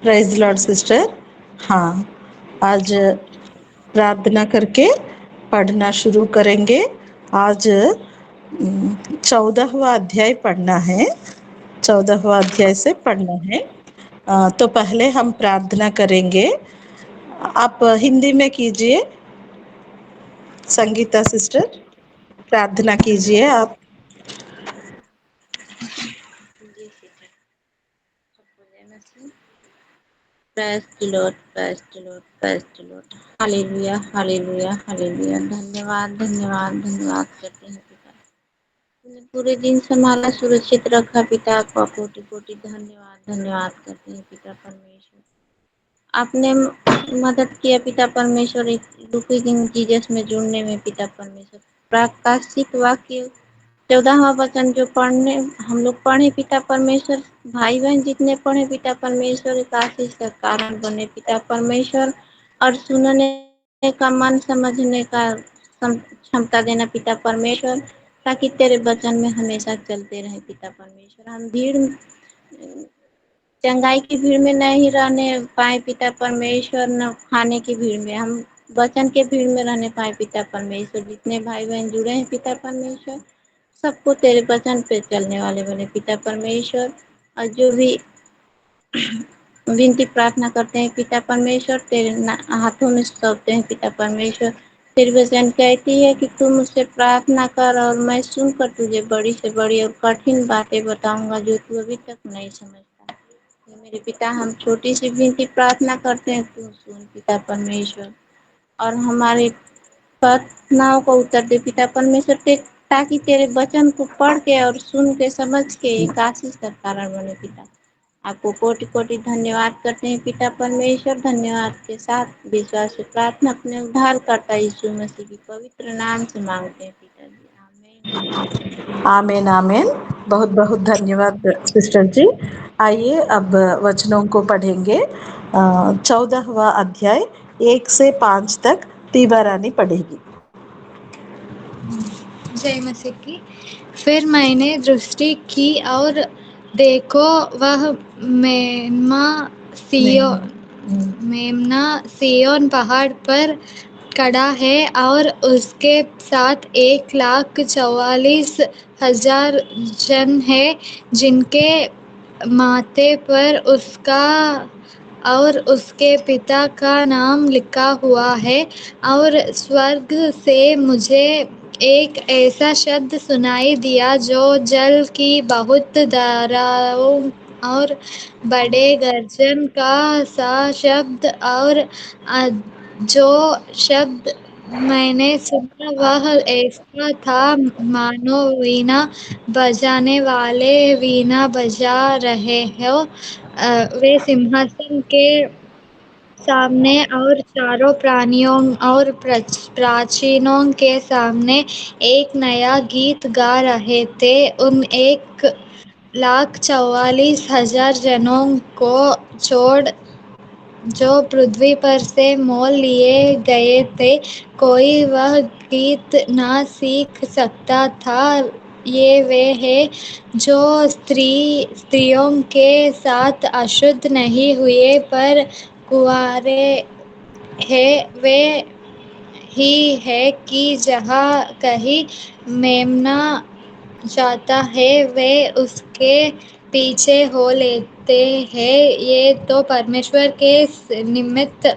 Praise Lord sister. हाँ, आज प्रार्थना करके पढ़ना शुरू करेंगे। आज 14वां अध्याय पढ़ना है। 14वां अध्याय से पढ़ना है। तो पहले हम प्रार्थना करेंगे। आप हिंदी में कीजिए, संगीता सिस्टर प्रार्थना कीजिए आप। Praise the Lord, praise the Lord, praise the Lord. Hallelujah, hallelujah, hallelujah. धन्यवाद, धन्यवाद, धन्यवाद करते हैं पिता। तूने पूरे दिन संभाला, सुरक्षित रखा पिता। आपका कोटि कोटि धन्यवाद, धन्यवाद करते हैं पिता परमेश्वर। आपने मदद किया पिता परमेश्वर, एक लुकिंग जीसस में जुड़ने में पिता परमेश्वर। प्रकाशित वाक्य 14वां वचन जो पढ़ने हम लोग पढ़े पिता परमेश्वर, भाई बहन जितने पढ़े पिता परमेश्वर, एक आशीष का कारण बने पिता परमेश्वर। और सुनने का मन, समझने का क्षमता देना पिता परमेश्वर, ताकि तेरे वचन में हमेशा चलते रहे पिता परमेश्वर। हम चंगाई की भीड़ में नहीं रहने पाए पिता परमेश्वर, न खाने की भीड़ में, हम वचन के भीड़ में रहने पाए पिता परमेश्वर। जितने भाई बहन जुड़े हैं पिता परमेश्वर, सबको तेरे वचन पे चलने वाले बने पिता परमेश्वर। और जो भी विनती प्रार्थना करते हैं पिता परमेश्वर, तेरे हाथों में सौंपते हैं पिता परमेश्वर। तेरी वचन कहती है कि तू मुझसे प्रार्थना कर और मैं सुनकर तुझे बड़ी से बड़ी और कठिन बातें बताऊंगा जो तू अभी तक नहीं समझता। मेरे पिता, हम छोटी सी विनती प्रार्थना करते हैं, तू सुन पिता परमेश्वर। और हमारे प्रार्थनाओं को उत्तर दे पिता परमेश्वर, ताकि तेरे वचन को पढ़ के और सुन के समझ के एक आशीष का कारण बने पिता। आपको कोटि कोटि धन्यवाद करते हैं पिता परमेश्वर। धन्यवाद के साथ विश्वास से प्रार्थना अपने उद्धार करता यीशु मसीह की पवित्र नाम से मांगते हैं पिता जी, आमीन। आमीन, आमीन। बहुत बहुत धन्यवाद सिस्टर जी। आइए अब वचनों को पढ़ेंगे। 14वां अध्याय 1 से 5 तक तीबा रानी पढ़ेगी। जय मसीह की। फिर मैंने दृष्टि की और देखो, वह मेमना सियो मेमना सिय्योन पहाड़ पर खड़ा है और उसके साथ 1,44,000 जन हैं, जिनके माथे पर उसका और उसके पिता का नाम लिखा हुआ है। और स्वर्ग से मुझे एक ऐसा शब्द सुनाई दिया जो जल की बहुत धाराओं और बड़े गर्जन का सा शब्द, और जो शब्द मैंने सुना वह ऐसा था मानो वीणा बजाने वाले वीणा बजा रहे हो। वे सिंहासन के सामने और चारों प्राणियों और प्राचीनों के सामने एक नया गीत गा रहे थे। उन 1,44,000 जनों को छोड़ जो पृथ्वी पर से मोल लिए गए थे, कोई वह गीत ना सीख सकता था। ये वे हैं जो स्त्रियों के साथ अशुद्ध नहीं हुए पर कुंवारे हैं। वे ही है कि जहाँ कहीं मेमना जाता है वे उसके पीछे हो लेते हैं। ये तो परमेश्वर के निमित्त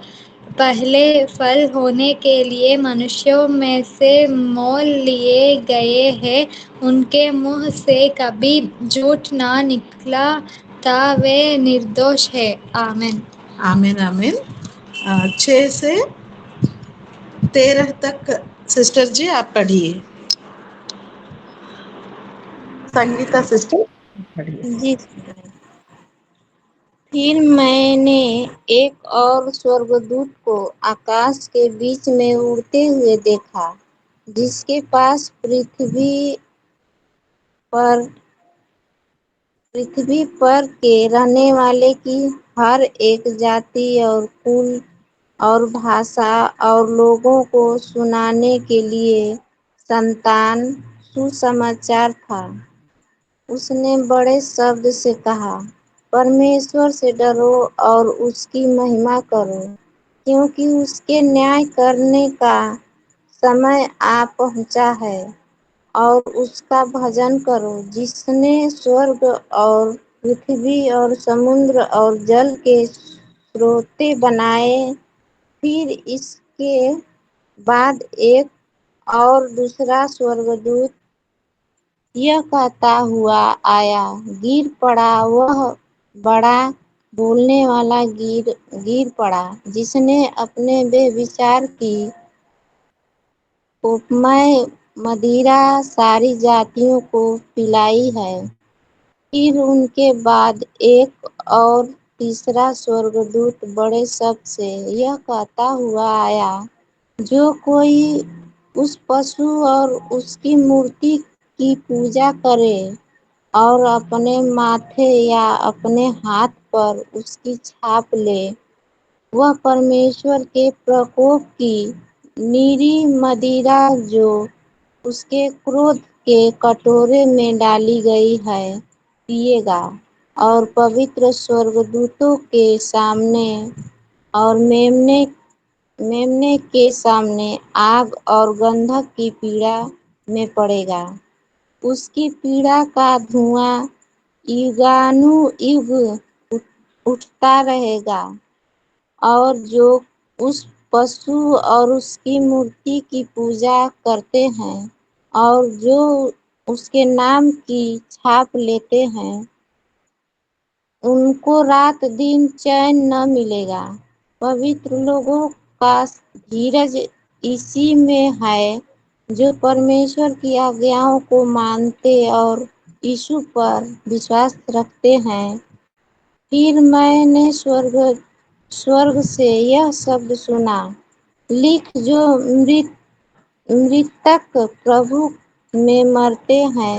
पहले फल होने के लिए मनुष्यों में से मोल लिए गए हैं। उनके मुंह से कभी झूठ ना निकला था, वे निर्दोष है। आमीन। आमीन, आमीन। 6 से 13 तक सिस्टर जी आप पढ़िए। संगीता सिस्टर पढ़िए। जी। फिर मैंने एक और स्वर्गदूत को आकाश के बीच में उड़ते हुए देखा, जिसके पास पृथ्वी पर के रहने वाले की हर एक जाति और कुल और भाषा और लोगों को सुनाने के लिए संतान सुसमाचार था। उसने बड़े शब्द से कहा, परमेश्वर से डरो और उसकी महिमा करो, क्योंकि उसके न्याय करने का समय आ पहुँचा है। और उसका भजन करो, जिसने स्वर्ग और पृथ्वी और समुद्र और जल के स्रोते बनाए। फिर इसके बाद एक और दूसरा स्वर्गदूत यह कहता हुआ आया, गिर पड़ा वह बड़ा बोलने वाला गिर पड़ा, जिसने अपने व्यभिचार की उपमय मदिरा सारी जातियों को पिलाई है। फिर उनके बाद एक और तीसरा स्वर्गदूत बड़े शब्द से यह कहता हुआ आया, जो कोई उस पशु और उसकी मूर्ति की पूजा करे और अपने माथे या अपने हाथ पर उसकी छाप ले, वह परमेश्वर के प्रकोप की निरी मदिरा जो उसके क्रोध के कटोरे में डाली गई है पिएगा, और पवित्र स्वर्गदूतों के सामने और मेमने के सामने आग और गंधक की पीड़ा में पड़ेगा। उसकी पीड़ा का धुआं युगानुयुग उठता रहेगा। और जो उस पशु और उसकी मूर्ति की पूजा करते हैं और जो उसके नाम की छाप लेते हैं, उनको रात दिन चैन न मिलेगा। पवित्र लोगों का धीरज इसी में है, जो परमेश्वर की आज्ञाओं को मानते और यीशु पर विश्वास रखते हैं। फिर मैंने स्वर्ग से यह शब्द सुना, लिख, जो मृतक प्रभु में मरते हैं,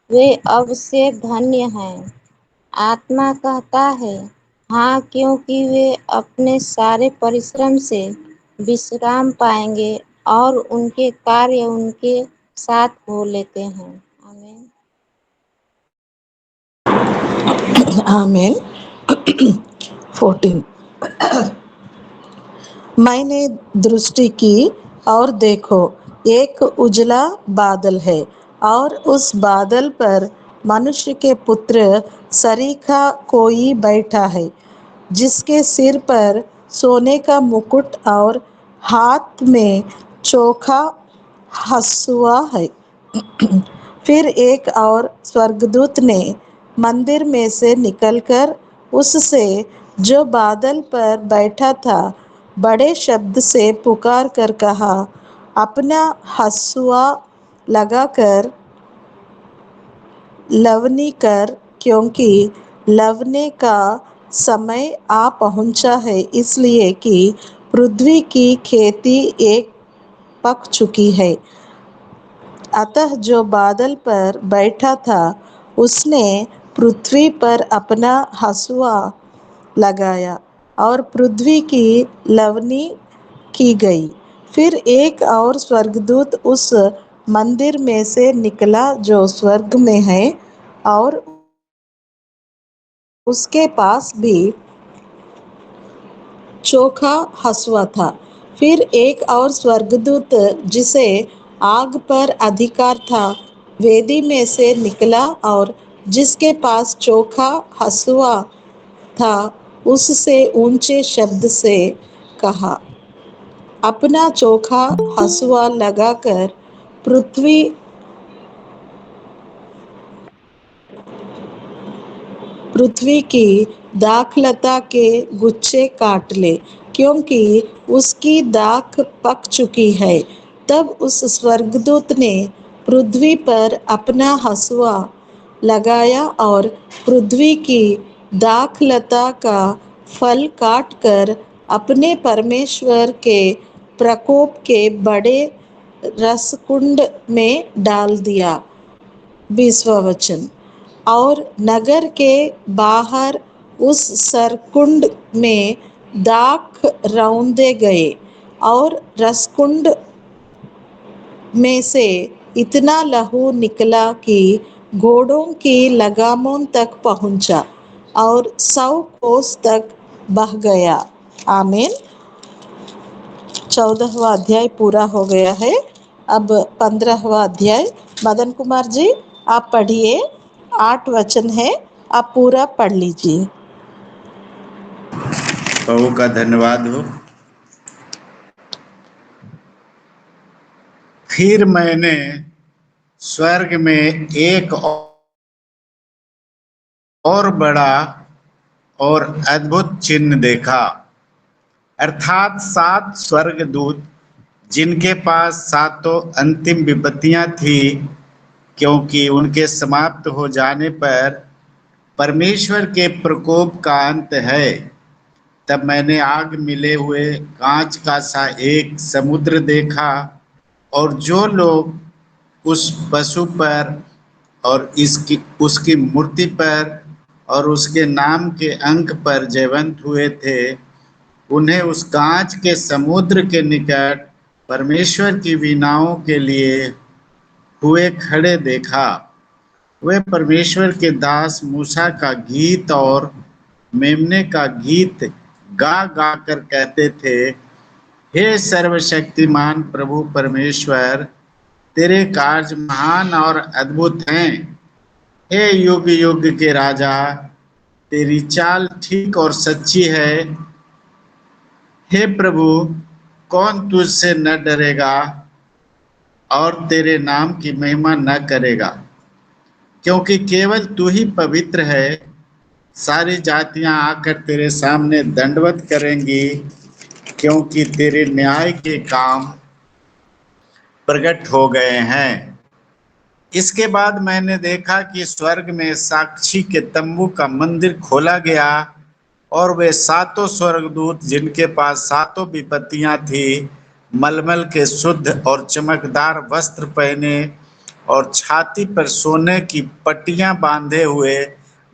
वे अब से धन्य हैं। आत्मा कहता है, हाँ, क्योंकि वे अपने सारे परिश्रम से विश्राम पाएंगे और उनके कार्य उनके साथ हो लेते हैं। आमीन। आमीन। 14। मैंने दृष्टि की और देखो, एक उजला बादल है और उस बादल पर मनुष्य के पुत्र सरीखा कोई बैठा है, जिसके सिर पर सोने का मुकुट और हाथ में चोखा हंसुआ है। फिर एक और स्वर्गदूत ने मंदिर में से निकलकर उससे, जो बादल पर बैठा था, बड़े शब्द से पुकार कर कहा, अपना हंसुआ लगाकर लवनी कर, क्योंकि लवने का समय आ पहुंचा है, इसलिए कि पृथ्वी की खेती एक पक चुकी है। अतः जो बादल पर बैठा था, उसने पृथ्वी पर अपना हंसुआ लगाया और पृथ्वी की लवनी की गई। फिर एक और स्वर्गदूत उस मंदिर में से निकला जो स्वर्ग में है, और उसके पास भी चोखा हंसुआ था। फिर एक और स्वर्गदूत, जिसे आग पर अधिकार था, वेदी में से निकला और जिसके पास चोखा हंसुआ था, उससे ऊंचे शब्द से कहा, अपना चोखा हंसुआ लगाकर पृथ्वी पृथ्वी की दाखलता के गुच्छे काट ले, क्योंकि उसकी दाख पक चुकी है। तब उस स्वर्गदूत ने पृथ्वी पर अपना हंसुआ लगाया और पृथ्वी की दाखलता का फल काट कर अपने परमेश्वर के प्रकोप के बड़े रसकुंड में डाल दिया। 20वां वचन। और नगर के बाहर उस सरकुंड में दाख रौंदे गए, और रसकुंड में से इतना लहू निकला कि घोड़ों की लगामों तक पहुंचा। और 100 कोस तक बह गया। आमीन। 14वां अध्याय पूरा हो गया है। अब 15वां अध्याय। मदन कुमार जी, आप पढ़िए। 8 वचन है, आप पूरा पढ़ लीजिए। प्रभु का धन्यवाद हो। फिर मैंने स्वर्ग में एक और बड़ा और अद्भुत चिन्ह देखा, अर्थात 7 स्वर्गदूत जिनके पास 7 अंतिम विपत्तियां थी, क्योंकि उनके समाप्त हो जाने पर परमेश्वर के प्रकोप का अंत है। तब मैंने आग मिले हुए कांच का सा एक समुद्र देखा, और जो लोग उस पशु पर और इसकी उसकी मूर्ति पर और उसके नाम के अंक पर जयवंत हुए थे, उन्हें उस कांच के समुद्र के निकट परमेश्वर की वीणाओं के लिए हुए खड़े देखा। वे परमेश्वर के दास मूसा का गीत और मेमने का गीत गा गा कर कहते थे, हे सर्वशक्तिमान प्रभु परमेश्वर, तेरे कार्य महान और अद्भुत हैं। हे युग युग के राजा, तेरी चाल ठीक और सच्ची है। हे प्रभु, कौन तुझसे न डरेगा और तेरे नाम की महिमा न करेगा, क्योंकि केवल तू ही पवित्र है। सारी जातियां आकर तेरे सामने दंडवत करेंगी, क्योंकि तेरे न्याय के काम प्रकट हो गए हैं। इसके बाद मैंने देखा कि स्वर्ग में साक्षी के तंबू का मंदिर खोला गया, और वे 7 स्वर्गदूत जिनके पास 7 विपत्तियां थी, मलमल के शुद्ध और चमकदार वस्त्र पहने और छाती पर सोने की पट्टियां बांधे हुए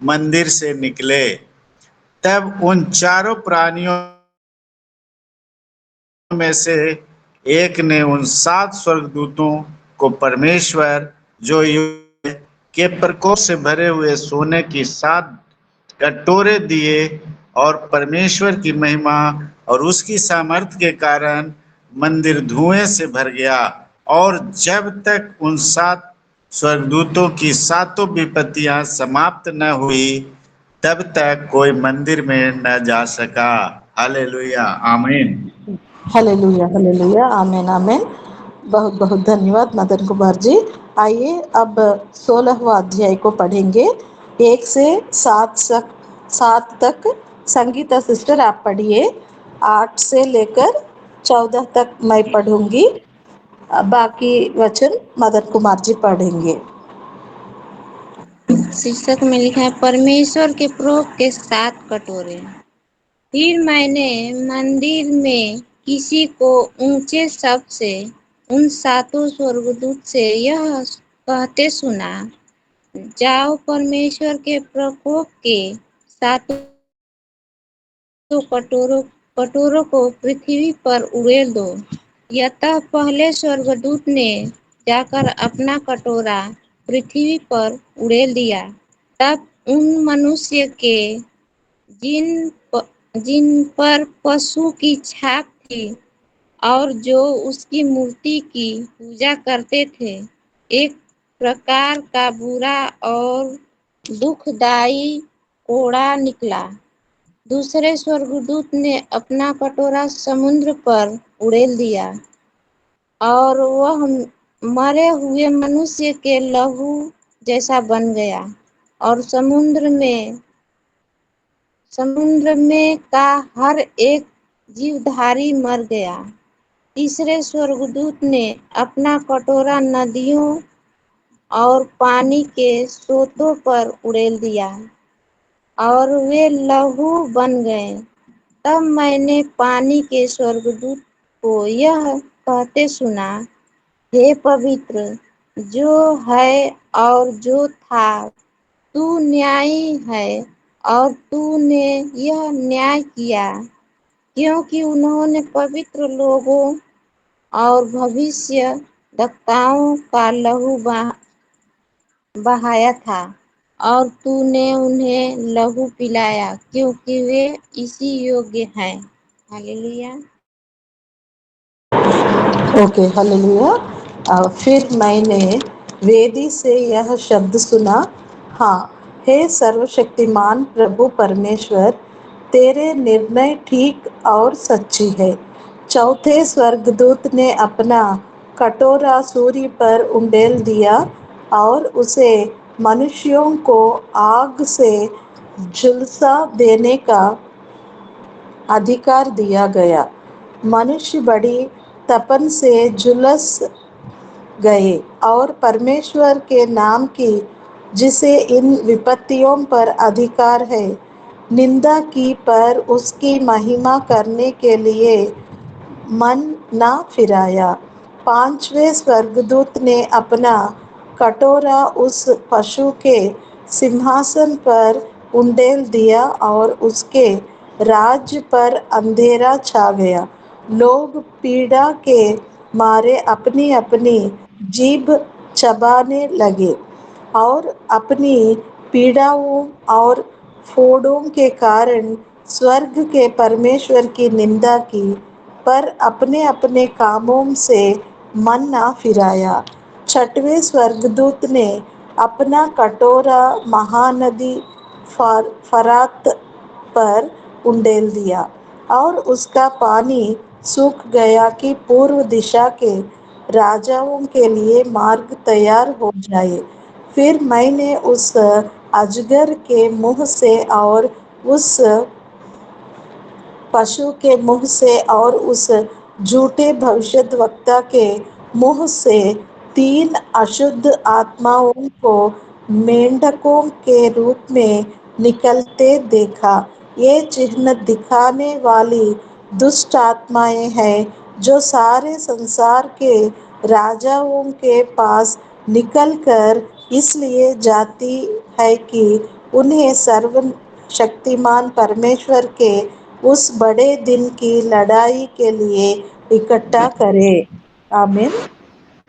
मंदिर से निकले। तब उन चारों प्राणियों में से एक ने उन 7 स्वर्गदूतों को परमेश्वर जो युग के प्रकोप से भरे हुए सोने की 7 कटोरे दिए, और परमेश्वर की महिमा और उसकी सामर्थ्य के कारण मंदिर धुएं से भर गया। और जब तक उन 7 स्वर्गदूतों की 7 विपत्तियां समाप्त न हुई, तब तक कोई मंदिर में न जा सका। हालेलुया, आमीन। हालेलुया, हालेलुया, आमीन, आमीन। बहुत बहुत धन्यवाद मदन कुमार जी। आइए अब 16वां अध्याय को पढ़ेंगे। 1 से 7 तक संगीता सिस्टर आप पढ़िए। 8 से लेकर 14 तक मैं पढ़ूंगी। बाकी वचन मदन कुमार जी पढ़ेंगे। शीर्षक में लिखा है परमेश्वर के प्रकोप के 7 कटोरे। फिर मैंने मंदिर में किसी को ऊंचे शब्द से उन 7 स्वर्गदूत से यह कहते सुना, जाओ परमेश्वर के प्रकोप के 7 कटोरों को पृथ्वी पर उड़ेल दो। अतः पहले स्वर्गदूत ने जाकर अपना कटोरा पृथ्वी पर उड़ेल दिया। तब उन मनुष्य के जिन पर पशु की छाप थी और जो उसकी मूर्ति की पूजा करते थे, एक प्रकार का बुरा और दुखदाई कोड़ा निकला। दूसरे स्वर्गदूत ने अपना कटोरा समुद्र पर उड़ेल दिया, और वह मरे हुए मनुष्य के लहू जैसा बन गया, और समुद्र में का हर एक जीवधारी मर गया। तीसरे स्वर्गदूत ने अपना कटोरा नदियों और पानी के स्रोतों पर उड़ेल दिया, और वे लहू बन गए। तब मैंने पानी के स्वर्गदूत को यह कहते सुना, हे पवित्र जो है और जो था, तू न्यायी है और तूने यह न्याय किया, क्योंकि उन्होंने पवित्र लोगों और भविष्य वक्ताओं का लहू बहाया था। और तूने उन्हें लहू पिलाया, क्योंकि वे इसी योग्य हैं। हालेलुया। Okay, hallelujah. फिर मैंने वेदी से यह शब्द सुना, हाँ, हे सर्वशक्तिमान प्रभु परमेश्वर, तेरे निर्णय ठीक और सच्ची है। चौथे स्वर्गदूत ने अपना कटोरा सूर्य पर उंडेल दिया और उसे मनुष्यों को आग से झुलसा देने का अधिकार दिया गया। मनुष्य बड़ी तपन से झुलस गए और परमेश्वर के नाम की, जिसे इन विपत्तियों पर अधिकार है, निंदा की, पर उसकी महिमा करने के लिए मन न फिराया। पांचवें स्वर्गदूत ने अपना कटोरा उस पशु के सिंहासन पर उंडेल दिया और उसके राज्य पर अंधेरा छा गया। लोग पीड़ा के मारे अपनी अपनी जीभ चबाने लगे और अपनी पीड़ाओं और फोड़ों के कारण स्वर्ग के परमेश्वर की निंदा की, पर अपने अपने कामों से मन ना फिराया। छठवें स्वर्गदूत ने अपना कटोरा महानदी फरात पर उंडेल दिया और उसका पानी सूख गया कि पूर्व दिशा के राजाओं के लिए मार्ग तैयार हो जाए। फिर मैंने उस अजगर के मुंह से और उस पशु के मुंह से और उस झूठे भविष्यद्वक्ता के मुंह से तीन अशुद्ध आत्माओं को मेंढकों के रूप में निकलते देखा। ये चिन्ह दिखाने वाली दुष्ट आत्माएं हैं जो सारे संसार के राजाओं के पास निकलकर इसलिए जाती है कि उन्हें सर्वशक्तिमान परमेश्वर के उस बड़े दिन की लड़ाई के लिए इकट्ठा करे। आमीन।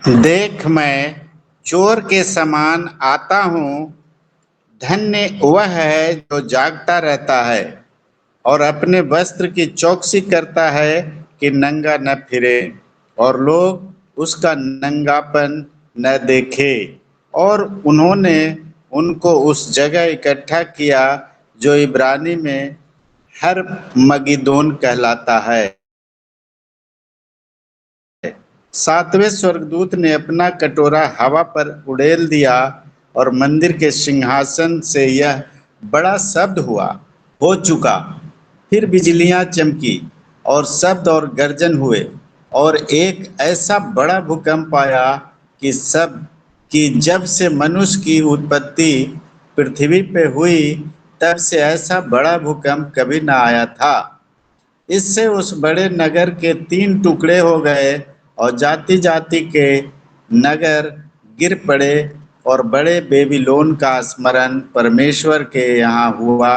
देख, मैं चोर के समान आता हूँ। धन्य वह है जो जागता रहता है और अपने वस्त्र की चौकसी करता है कि नंगा न फिरे और लोग उसका नंगापन न देखे। और उन्होंने उनको उस जगह इकट्ठा किया जो इब्रानी में हर मगिदोन कहलाता है। सातवें स्वर्गदूत ने अपना कटोरा हवा पर उड़ेल दिया और मंदिर के सिंहासन से यह बड़ा शब्द हुआ, हो चुका। फिर बिजलियां चमकी और शब्द और गर्जन हुए और एक ऐसा बड़ा भूकंप आया कि जब से मनुष्य की उत्पत्ति पृथ्वी पे हुई तब से ऐसा बड़ा भूकंप कभी ना आया था। इससे उस बड़े नगर के तीन टुकड़े हो गए और जाति जाति के नगर गिर पड़े और बड़े बेबीलोन का स्मरण परमेश्वर के यहाँ हुआ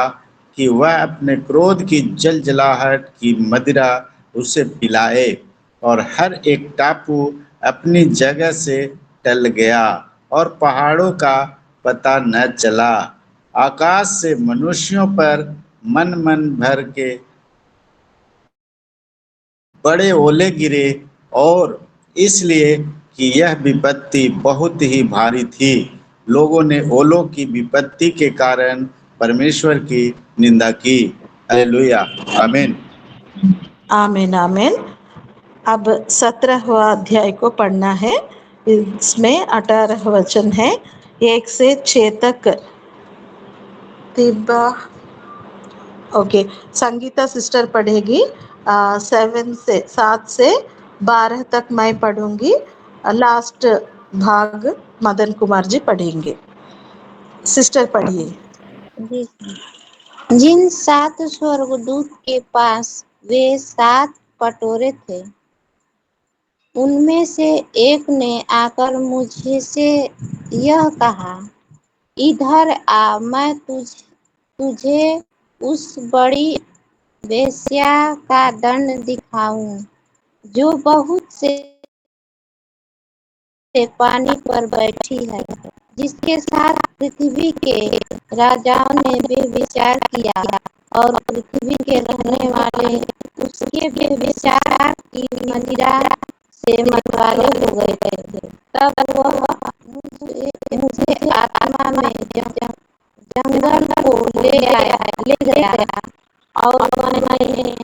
कि वह अपने क्रोध की जलजलाहट की मदिरा उसे पिलाए। और हर एक टापू अपनी जगह से टल गया और पहाड़ों का पता न चला। आकाश से मनुष्यों पर मन मन भर के बड़े ओले गिरे और इसलिए कि यह विपत्ति बहुत ही भारी थी। लोगों ने ओलों की विपत्ति के कारण परमेश्वर की निंदा की। हालेलुया, आमीन। आमीन आमीन। अब 17वां अध्याय को पढ़ना है। इसमें 18 वचन है, 1 से 6 तक। तिब्बा ओके, संगीता सिस्टर पढ़ेगी। 7 से 12 तक मैं पढ़ूंगी। लास्ट भाग मदन कुमार जी पढ़ेंगे। सिस्टर पढ़िए। जिन 7 स्वर्गदूत के पास वे 7 कटोरे थे, उनमें से एक ने आकर मुझसे यह कहा, इधर आ, मैं तुझे उस बड़ी वेश्या का दंड दिखाऊं, जो बहुत से पानी पर बैठी है। जिसके साथ पृथ्वी के राजाओं ने व्यभिचार किया और पृथ्वी के रहने वाले उसके व्यभिचार की मदिरा से मतवाले हो गए थे। तब वह मुझे आत्मा में जंगल को ले गया और मैंने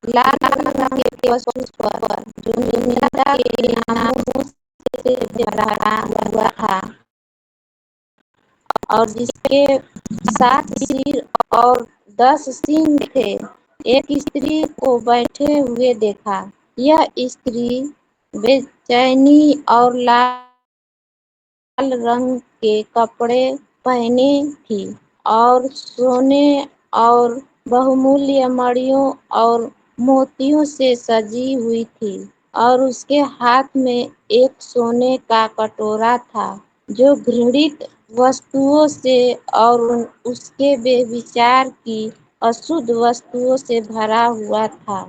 लाल रंग के पशु पर जो निंदा के नामों से भरा हुआ था और जिसके 7 सिर और 10 सींग थे, एक स्त्री को बैठे हुए देखा। यह स्त्री बेचैनी और लाल रंग के कपड़े पहने थी और सोने और बहुमूल्य मणियों और मोतियों से सजी हुई थी और उसके हाथ में एक सोने का कटोरा था जो घृणित वस्तुओं से और उसके व्यभिचार की अशुद्ध वस्तुओं से भरा हुआ था।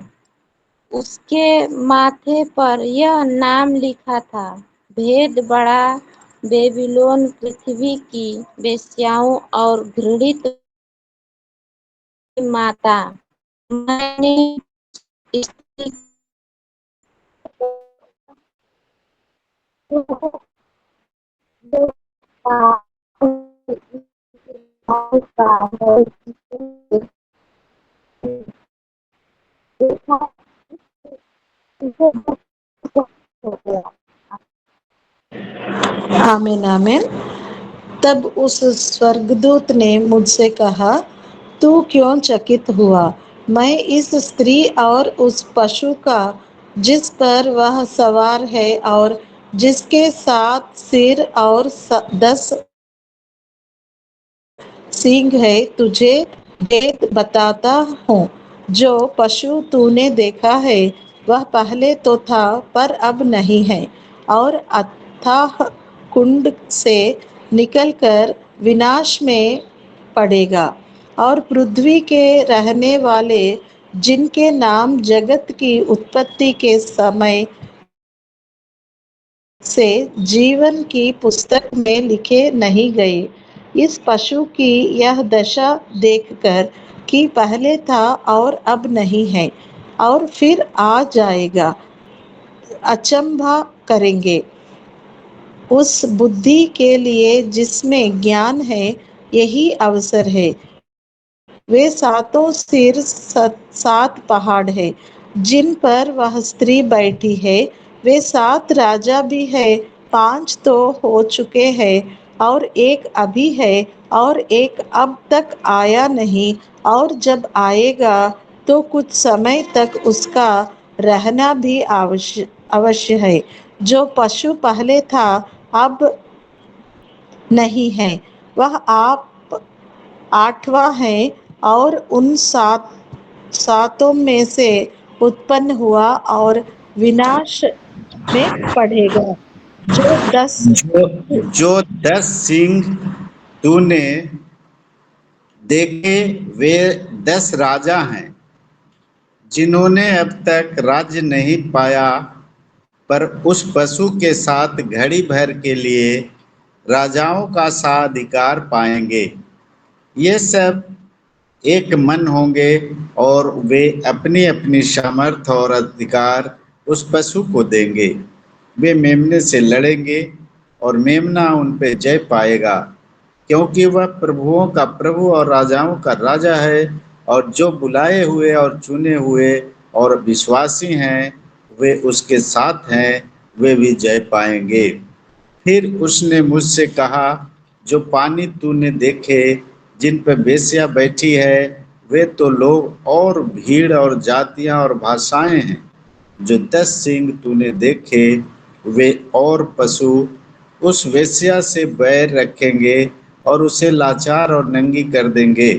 उसके माथे पर यह नाम लिखा था, भेद बड़ा बेबीलोन पृथ्वी की वेश्याओं और घृणित माता। मैंने स्त्री को देखा। आमीन आमीन। तब उस स्वर्गदूत ने मुझसे कहा, तू क्यों चकित हुआ? मैं इस स्त्री और उस पशु का जिस पर वह सवार है और जिसके 7 सिर और 10 सींग है तुझे भेद बताता हूँ। जो पशु तूने देखा है वह पहले तो था पर अब नहीं है और अथाह कुंड से निकलकर विनाश में पड़ेगा। और पृथ्वी के रहने वाले जिनके नाम जगत की उत्पत्ति के समय से जीवन की पुस्तक में लिखे नहीं गए, इस पशु की यह दशा देखकर कि पहले था और अब नहीं है और फिर आ जाएगा, अचंभा करेंगे। उस बुद्धि के लिए जिसमें ज्ञान है यही अवसर है। वे सातों सिर 7 पहाड़ है जिन पर वह स्त्री बैठी है। वे 7 राजा भी है, 5 तो हो चुके हैं और एक अभी है और एक अब तक आया नहीं और जब आएगा तो कुछ समय तक उसका रहना भी अवश्य है। जो पशु पहले था अब नहीं है वह आप 8वां है और उन सातों में से उत्पन्न हुआ और विनाश में पड़ेगा। जो 10 जो जो 10 सिंह तूने देखे वे 10 राजा हैं जिन्होंने अब तक राज्य नहीं पाया, पर उस पशु के साथ घड़ी भर के लिए राजाओं का साधिकार पाएंगे। ये सब एक मन होंगे और वे अपनी अपनी सामर्थ और अधिकार उस पशु को देंगे। वे मेमने से लड़ेंगे और मेमना उन पे जय पाएगा, क्योंकि वह प्रभुओं का प्रभु और राजाओं का राजा है। और जो बुलाए हुए और चुने हुए और विश्वासी हैं वे उसके साथ हैं, वे भी जय पाएंगे। फिर उसने मुझसे कहा, जो पानी तूने देखे जिन पर वेश्या बैठी है वे तो लोग और भीड़ और जातियां और भाषाएं हैं। जो 10 सींग तूने देखे वे और पशु उस वेश्या से बैर रखेंगे और उसे लाचार और नंगी कर देंगे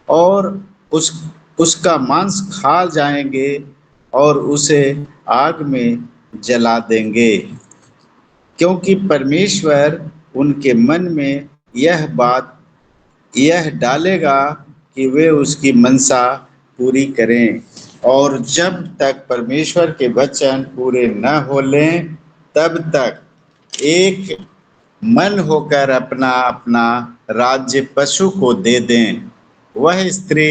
और उस उसका मांस खा जाएंगे और उसे आग में जला देंगे, क्योंकि परमेश्वर उनके मन में यह डालेगा कि वे उसकी मनसा पूरी करें। और जब तक परमेश्वर के वचन पूरे न हो लें तब तक एक मन होकर अपना अपना राज्य पशु को दे दें। वह स्त्री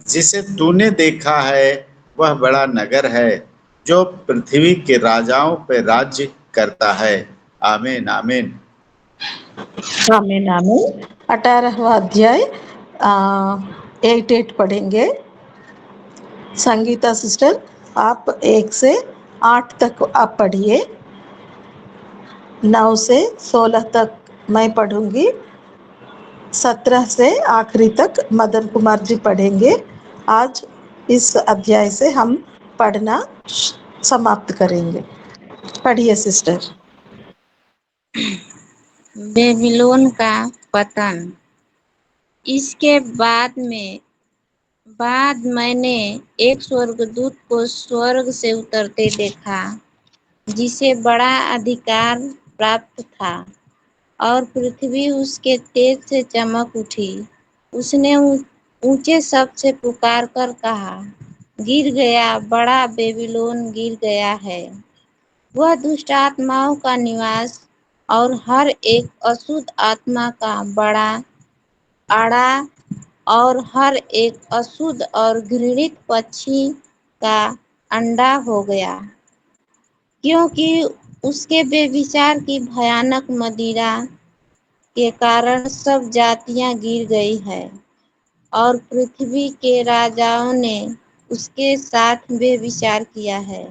जिसे तूने देखा है वह बड़ा नगर है जो पृथ्वी के राजाओं पर राज्य करता है। आमीन आमीन। आमीन आमीन। 18वां अध्याय 8 पढ़ेंगे। संगीता सिस्टर, आप 1 से 8 तक आप पढ़िए। 9 से 16 तक मैं पढ़ूंगी। 17 से आखिरी तक मदन कुमार जी पढ़ेंगे। आज इस अध्याय से हम पढ़ना समाप्त करेंगे। पढ़िए सिस्टर। बेबीलोन का पतन। इसके बाद मैंने एक स्वर्गदूत को स्वर्ग से उतरते देखा, जिसे बड़ा अधिकार प्राप्त था, और पृथ्वी उसके तेज से चमक उठी। उसने ऊंचे शब्द से पुकार कर कहा, गिर गया, बड़ा बेबीलोन गिर गया है। वह दुष्ट आत्माओं का निवास और हर एक अशुद्ध आत्मा का बड़ा आड़ा और हर एक अशुद्ध और घृणित पक्षी का अंडा हो गया, क्योंकि उसके व्यभिचार की भयानक मदिरा के कारण सब जातियां गिर गई है, और पृथ्वी के राजाओं ने उसके साथ व्यभिचार किया है,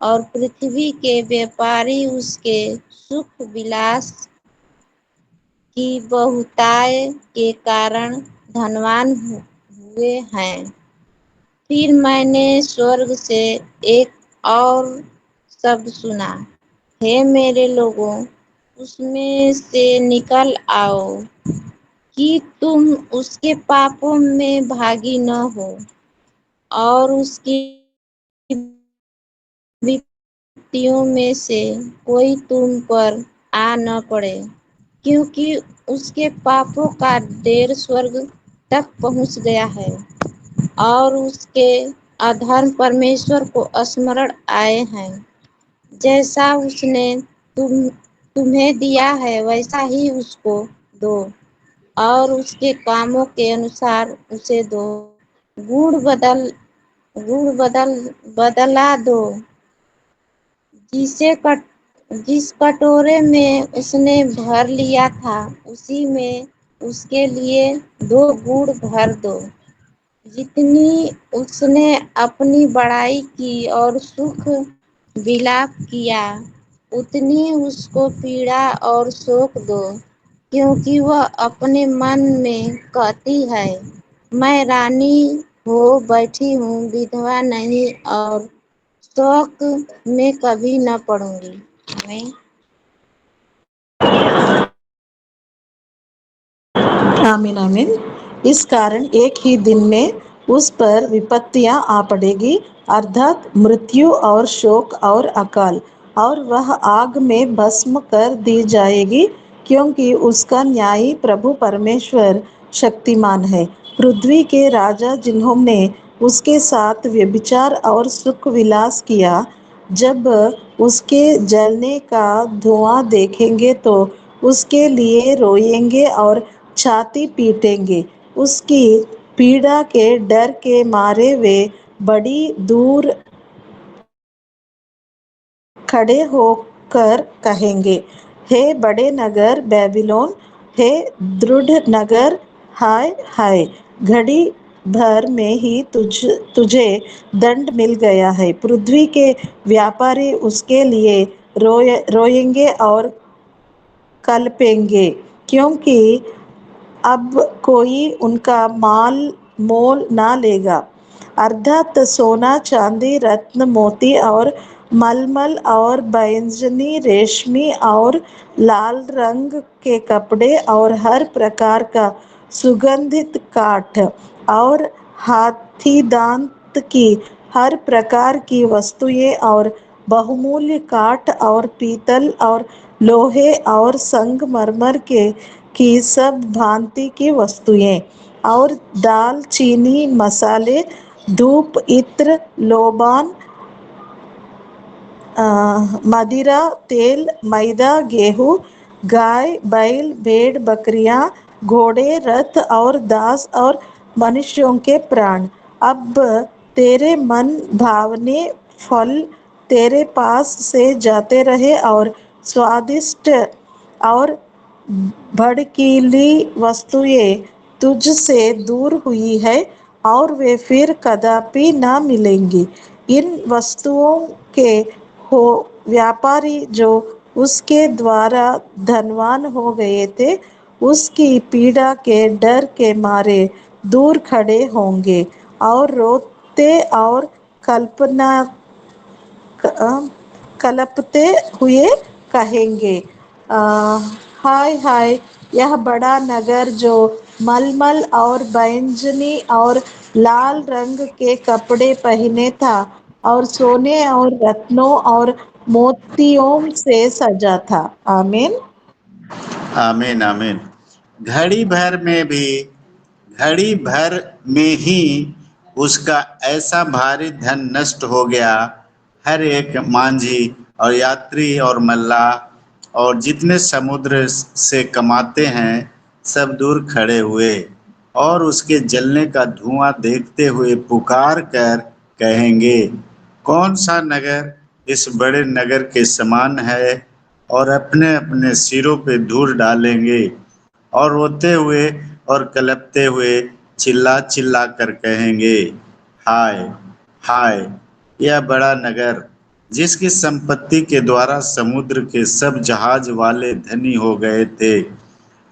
और पृथ्वी के व्यापारी उसके सुख विलास की बहुताय के कारण धनवान हुए हैं। फिर मैंने स्वर्ग से एक और शब्द सुना, हे मेरे लोगों, उसमें से निकल आओ कि तुम उसके पापों में भागी न हो और उसकी विपत्तियों में से कोई तुम पर आ न पड़े, क्योंकि उसके पापों का ढेर स्वर्ग तक पहुंच गया है और उसके अधर्म परमेश्वर को स्मरण आए हैं। जैसा उसने तुम्हें दिया है वैसा ही उसको दो, और उसके कामों के अनुसार उसे दो। गुड़ बदल गुड़ बदला दो। जिस कटोरे में उसने भर लिया था उसी में उसके लिए 2 गुड़ भर दो। जितनी उसने अपनी बड़ाई की और सुख विलाप किया, उतनी उसको पीड़ा और शोक दो, क्योंकि वह अपने मन में कहती है, मैं रानी हो बैठी हूँ, विधवा नहीं और शोक में कभी न पड़ूंगी। मैं आमीन आमीन। इस कारण एक ही दिन में उस पर विपत्तियां आ पड़ेगी, अर्थात मृत्यु और शोक और अकाल, और वह आग में भस्म कर दी जाएगी, क्योंकि उसका न्यायी प्रभु परमेश्वर शक्तिमान है। पृथ्वी के राजा जिन्होंने उसके साथ व्यभिचार और सुख विलास किया, जब उसके जलने का धुआं देखेंगे तो उसके लिए रोएंगे और छाती पीटेंगे। उसकी पीड़ा के डर के मारे वे बड़ी दूर खड़े होकर कहेंगे, हे बड़े नगर बेबीलोन, हे दृढ़ नगर, हाय हाय, घड़ी भर में ही तुझे दंड मिल गया है। पृथ्वी के व्यापारी उसके लिए रोएंगे और कलपेंगे, क्योंकि अब कोई उनका माल मोल ना लेगा, अर्थात सोना चांदी रत्न मोती और मलमल और बैंजनी रेशमी और लाल रंग के कपड़े और हर प्रकार का सुगंधित काठ और हाथी दांत की हर प्रकार की वस्तुएं और बहुमूल्य काठ और पीतल और लोहे और संगमरमर के की सब भांति की वस्तुएं और दाल चीनी मसाले धूप इत्र लोबान मदिरा तेल मैदा गेहूँ गाय, बैल, भेड़, बकरियां, घोड़े, रथ और दास और मनुष्यों के प्राण। अब तेरे मन भावने फल तेरे पास से जाते रहे और स्वादिष्ट और भड़कीली वस्तुएं तुझसे दूर हुई है और वे फिर कदापि ना मिलेंगी। इन वस्तुओं के हो व्यापारी जो उसके द्वारा धनवान हो गए थे, उसकी पीड़ा के डर के मारे दूर खड़े होंगे और रोते और कल्पना कलपते हुए कहेंगे, "आ, हाय हाय, यह बड़ा नगर जो मलमल और बैंगनी और लाल रंग के कपड़े पहने था और सोने और रत्नों और मोतियों से सजा था।" आमीन। आमीन आमीन। घड़ी भर में ही उसका ऐसा भारी धन नष्ट हो गया। हर एक मांझी और यात्री और मल्लाह और जितने समुद्र से कमाते हैं सब दूर खड़े हुए और उसके जलने का धुआं देखते हुए पुकार कर कहेंगे, कौन सा नगर इस बड़े नगर के समान है? और अपने अपने सिरों पे धूल डालेंगे और रोते हुए और कलपते हुए चिल्ला चिल्ला कर कहेंगे, हाय हाय, यह बड़ा नगर जिसकी संपत्ति के द्वारा समुद्र के सब जहाज वाले धनी हो गए थे,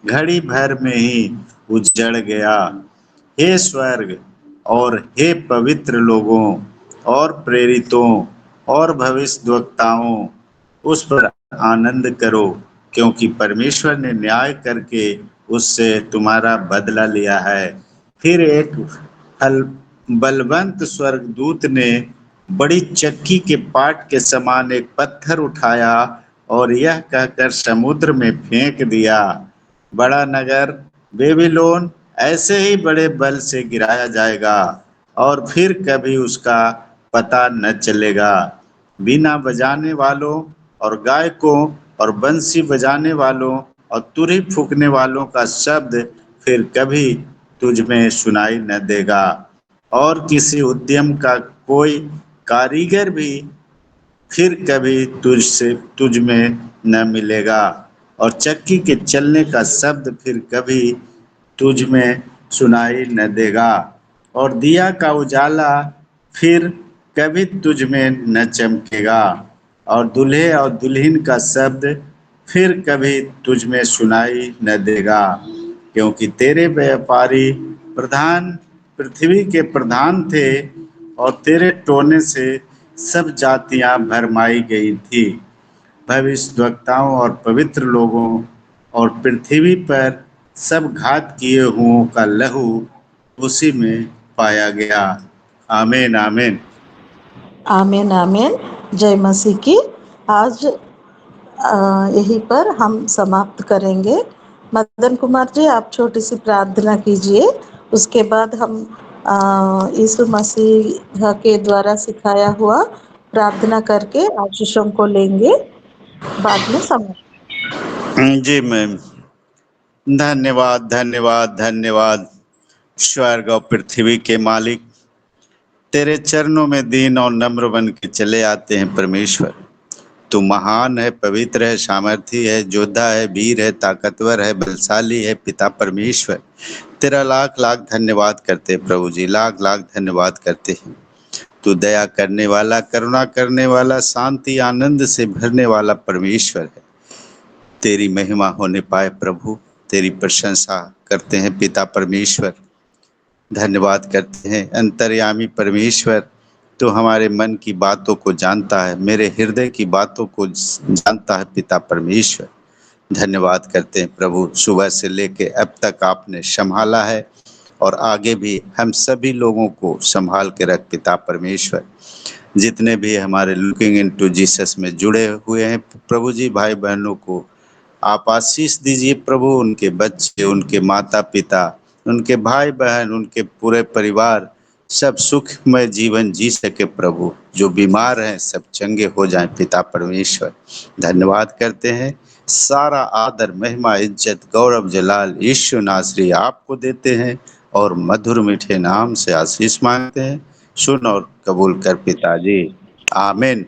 घड़ी भर में ही उजड़ गया। हे स्वर्ग और हे पवित्र लोगों और प्रेरितों और भविष्यद्वक्ताओं, उस पर आनंद करो, क्योंकि परमेश्वर ने न्याय करके उससे तुम्हारा बदला लिया है। फिर एक फल बलवंत स्वर्गदूत ने बड़ी चक्की के पाट के समान एक पत्थर उठाया और यह कहकर समुद्र में फेंक दिया, बड़ा नगर बेबीलोन ऐसे ही बड़े बल से गिराया जाएगा और फिर कभी उसका पता न चलेगा। बीना बजाने वालों और गायकों और बंसी बजाने वालों और तुरही फूंकने वालों का शब्द फिर कभी तुझ में सुनाई न देगा और किसी उद्यम का कोई कारीगर भी फिर कभी तुझ में न मिलेगा और चक्की के चलने का शब्द फिर कभी तुझ में सुनाई न देगा और दिया का उजाला फिर कभी तुझ में न चमकेगा और दूल्हे और दुल्हन का शब्द फिर कभी तुझ में सुनाई न देगा, क्योंकि तेरे व्यापारी प्रधान पृथ्वी के प्रधान थे और तेरे टोने से सब जातियां भरमाई गई थी। भविष्यद्वक्ताओं और पवित्र लोगों और पृथ्वी पर सब घात किए हुओं का लहू उसी में पाया गया। आमीन आमीन। आमीन आमीन। जय मसीह की। आज यहीं पर हम समाप्त करेंगे। मदन कुमार जी, आप छोटी सी प्रार्थना कीजिए, उसके बाद हम यीशु मसीह के द्वारा सिखाया हुआ प्रार्थना करके आशीषों को लेंगे, बाद में समाप्त। जी मैम, धन्यवाद धन्यवाद धन्यवाद। स्वर्ग और पृथ्वी के मालिक, तेरे चरणों में दीन और नम्र बन के चले आते हैं परमेश्वर। तू महान है, पवित्र है, सामर्थी है, योद्धा है, वीर है, ताकतवर है, बलशाली है। पिता परमेश्वर, तेरा लाख लाख धन्यवाद करते हैं प्रभु जी, लाख लाख धन्यवाद करते हैं। तू दया करने वाला, करुणा करने वाला, शांति आनंद से भरने वाला परमेश्वर है। तेरी महिमा होने पाए प्रभु, तेरी प्रशंसा करते हैं पिता परमेश्वर। धन्यवाद करते हैं अंतर्यामी परमेश्वर, तो हमारे मन की बातों को जानता है, मेरे हृदय की बातों को जानता है पिता परमेश्वर। धन्यवाद करते हैं प्रभु, सुबह से लेके अब तक आपने संभाला है और आगे भी हम सभी लोगों को संभाल के रख पिता परमेश्वर। जितने भी हमारे लुकिंग इनटू जीसस में जुड़े हुए हैं प्रभु जी, भाई बहनों को आप आशीष दीजिए प्रभु, उनके बच्चे, उनके माता पिता, उनके भाई बहन, उनके पूरे परिवार सब सुखमय जीवन जी सके प्रभु। जो बीमार हैं सब चंगे हो जाएं पिता परमेश्वर। धन्यवाद करते हैं। सारा आदर महिमा इज्जत गौरव जलाल यीशु नासरी आपको देते हैं और मधुर मीठे नाम से आशीष मांगते हैं। सुन और कबूल कर पिताजी। आमीन।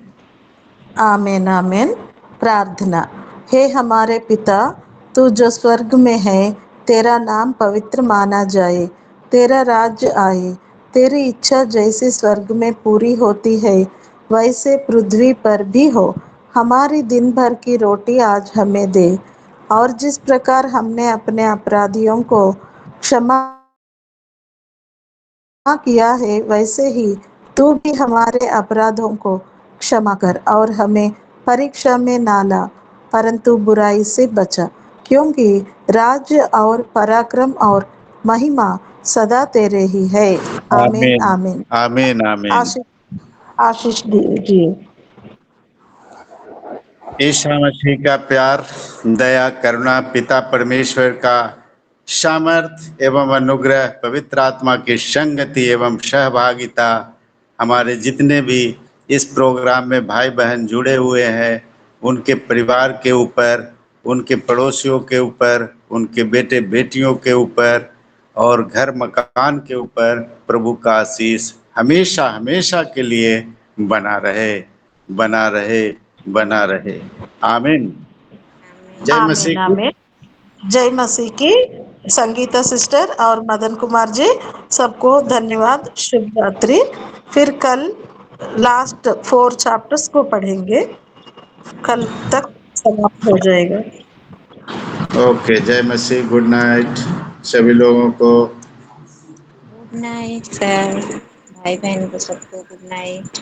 आमीन आमीन। प्रार्थना। हे हमारे पिता, तू जो स्वर्ग में है, तेरा नाम पवित्र माना जाए, तेरा राज्य आए, तेरी इच्छा जैसे स्वर्ग में पूरी होती है वैसे पृथ्वी पर भी हो। हमारी दिन भर की रोटी आज हमें दे, और जिस प्रकार हमने अपने अपराधियों को क्षमा किया है वैसे ही तू भी हमारे अपराधों को क्षमा कर, और हमें परीक्षा में ना ला परंतु बुराई से बचा, क्योंकि राज्य और पराक्रम और महिमा सदा तेरे ही है। आमीन आमीन आमीन। आमीन आमीन। आशीष आशीष दीजिए। ईसा मसीह का प्यार, दया, करुणा, पिता परमेश्वर का सामर्थ एवं अनुग्रह, पवित्र आत्मा की संगति एवं सहभागिता हमारे जितने भी इस प्रोग्राम में भाई बहन जुड़े हुए हैं उनके परिवार के ऊपर, उनके पड़ोसियों के ऊपर, उनके बेटे बेटियों के ऊपर और घर मकान के ऊपर प्रभु का आशीष हमेशा हमेशा के लिए बना रहे, बना रहे, बना रहे। आमीन। जय आमीन मसीह की। आमीन। जय मसीह की। संगीता सिस्टर और मदन कुमार जी, सबको धन्यवाद। शुभ रात्रि। फिर कल लास्ट 4 चैप्टर्स को पढ़ेंगे, कल तक समाप्त हो जाएगा। ओके, जय मसीह। गुड नाइट सभी लोगों को। गुड नाइट सर, भाई बहन को सबको गुड नाइट।